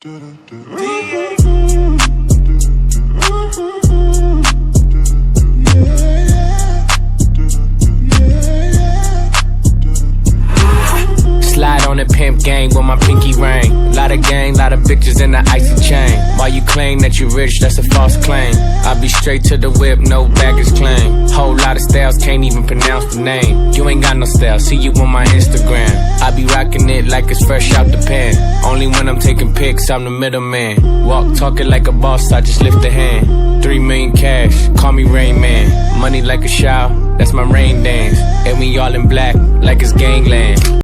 Slide on the pimp gang with my pinky ring. Lot of gang, lot of bitches in the icy chain. While you claim that you rich, that's a false claim. I be straight to the whip, no baggage claim. Whole lot of styles, can't even pronounce the name. You ain't got no style, see you on my Instagram. I be rocking it like it's fresh out the pan. Only when I'm taking pics, I'm the middleman. Walk talking like a boss, I just lift a hand. 3 million cash, call me Rain Man. Money like a shower, that's my rain dance. And we all in black, like it's gangland.